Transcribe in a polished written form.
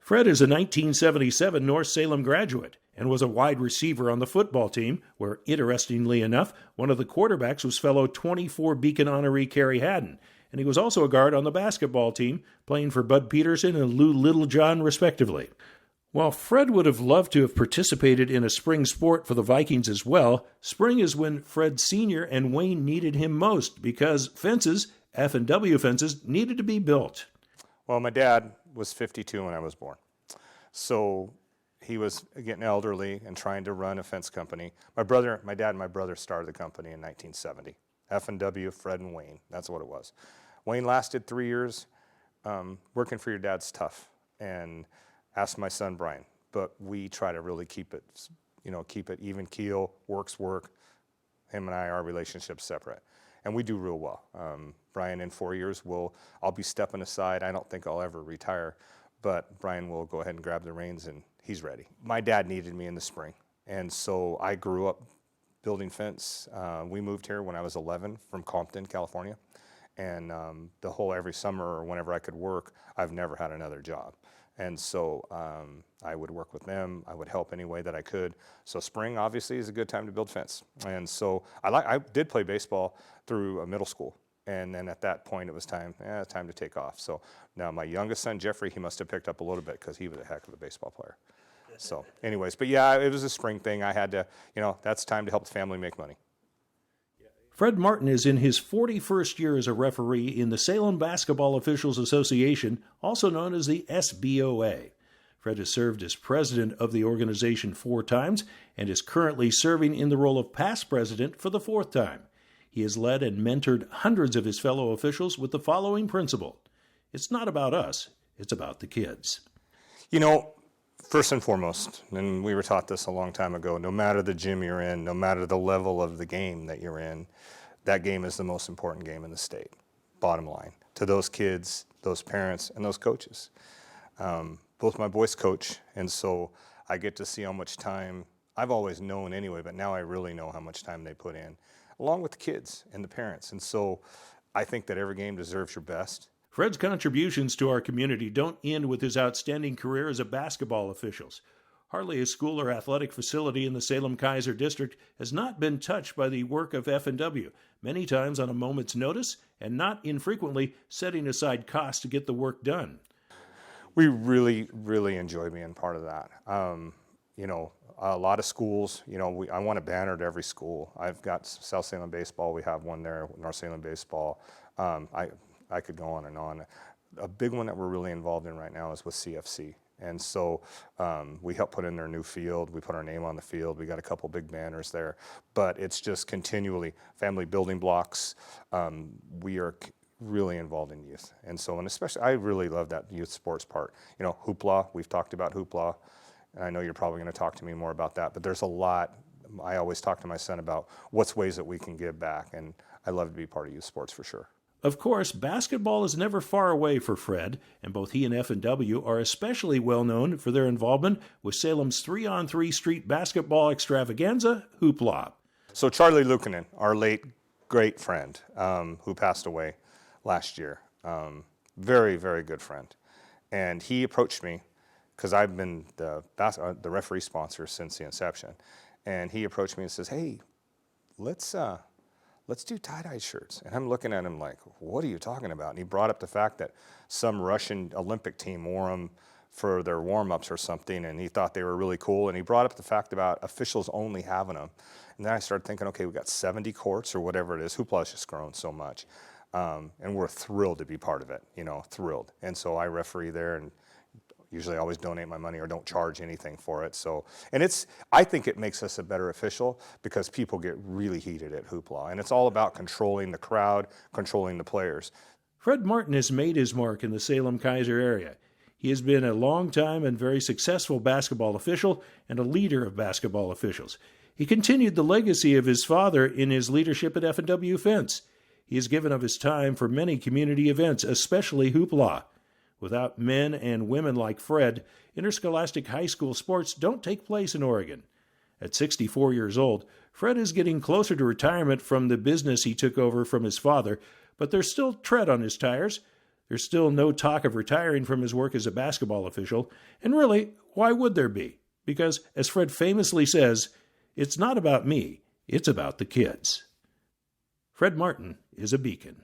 Fred is a 1977 North Salem graduate and was a wide receiver on the football team, where, interestingly enough, one of the quarterbacks was fellow 24 Beacon honoree Kerry Haddon, and he was also a guard on the basketball team, playing for Bud Peterson and Lou Littlejohn, respectively. While Fred would have loved to have participated in a spring sport for the Vikings as well, spring is when Fred Sr. and Wayne needed him most because fences, F&W fences, needed to be built. Well, my dad was 52 when I was born. So he was getting elderly and trying to run a fence company. My dad and my brother started the company in 1970. F&W, Fred and Wayne, that's what it was. Wayne lasted 3 years. Working for your dad's tough. And asked my son Brian, but we try to really keep it even keel, work's work. Him and I, our relationship's separate. And we do real well. Brian, in 4 years, I'll be stepping aside. I don't think I'll ever retire, but Brian will go ahead and grab the reins, and he's ready. My dad needed me in the spring, and so I grew up building fence. We moved here when I was 11 from Compton, California, and every summer or whenever I could work, I've never had another job. And so I would work with them. I would help any way that I could. So spring, obviously, is a good time to build fence. And so I did play baseball through a middle school. And then at that point, it was time to take off. So now my youngest son, Jeffrey, he must have picked up a little bit because he was a heck of a baseball player. So anyways, but yeah, it was a spring thing. I had to, that's time to help the family make money. Fred Martin is in his 41st year as a referee in the Salem Basketball Officials Association, also known as the SBOA. Fred has served as president of the organization 4 times and is currently serving in the role of past president for the 4th time. He has led and mentored hundreds of his fellow officials with the following principle: it's not about us, it's about the kids. First and foremost, and we were taught this a long time ago, no matter the gym you're in, no matter the level of the game that you're in, that game is the most important game in the state, bottom line, to those kids, those parents, and those coaches. Both my boys coach, and so I get to see how much time, I've always known anyway, but now I really know how much time they put in, along with the kids and the parents. And so I think that every game deserves your best. Fred's contributions to our community don't end with his outstanding career as a basketball official. Hardly a school or athletic facility in the Salem-Keizer district has not been touched by the work of F&W, many times on a moment's notice and not infrequently setting aside costs to get the work done. We really, really enjoy being part of that. A lot of schools, I want a banner at every school. I've got South Salem baseball. We have one there, North Salem baseball. I could go on and on. A big one that we're really involved in right now is with CFC. And so we help put in their new field. We put our name on the field. We got a couple big banners there. But it's just continually family building blocks. We are really involved in youth. And so, and especially, I really love that youth sports part. Hoopla, we've talked about hoopla. And I know you're probably going to talk to me more about that. But there's a lot. I always talk to my son about what's ways that we can give back. And I love to be part of youth sports for sure. Of course, basketball is never far away for Fred, and both he and F&W are especially well known for their involvement with Salem's 3-on-3 street basketball extravaganza, Hoopla. So Charlie Luukkonen, our late great friend, who passed away last year, very, very good friend, and he approached me because I've been the referee sponsor since the inception, and he approached me and says, "Hey, let's do tie-dye shirts." And I'm looking at him like, what are you talking about? And he brought up the fact that some Russian Olympic team wore them for their warm-ups or something, and he thought they were really cool. And he brought up the fact about officials only having them. And then I started thinking, okay, we got 70 courts or whatever it is. Hoopla's just grown so much. And we're thrilled to be part of it, thrilled. And so I referee there, and usually I always donate my money or don't charge anything for it. So, and I think it makes us a better official because people get really heated at hoopla. And it's all about controlling the crowd, controlling the players. Fred Martin has made his mark in the Salem-Keizer area. He has been a long-time and very successful basketball official and a leader of basketball officials. He continued the legacy of his father in his leadership at F&W Fence. He has given of his time for many community events, especially hoopla. Without men and women like Fred, interscholastic high school sports don't take place in Oregon. At 64 years old, Fred is getting closer to retirement from the business he took over from his father, but there's still tread on his tires. There's still no talk of retiring from his work as a basketball official, and really, why would there be? Because, as Fred famously says, it's not about me, it's about the kids. Fred Martin is a beacon.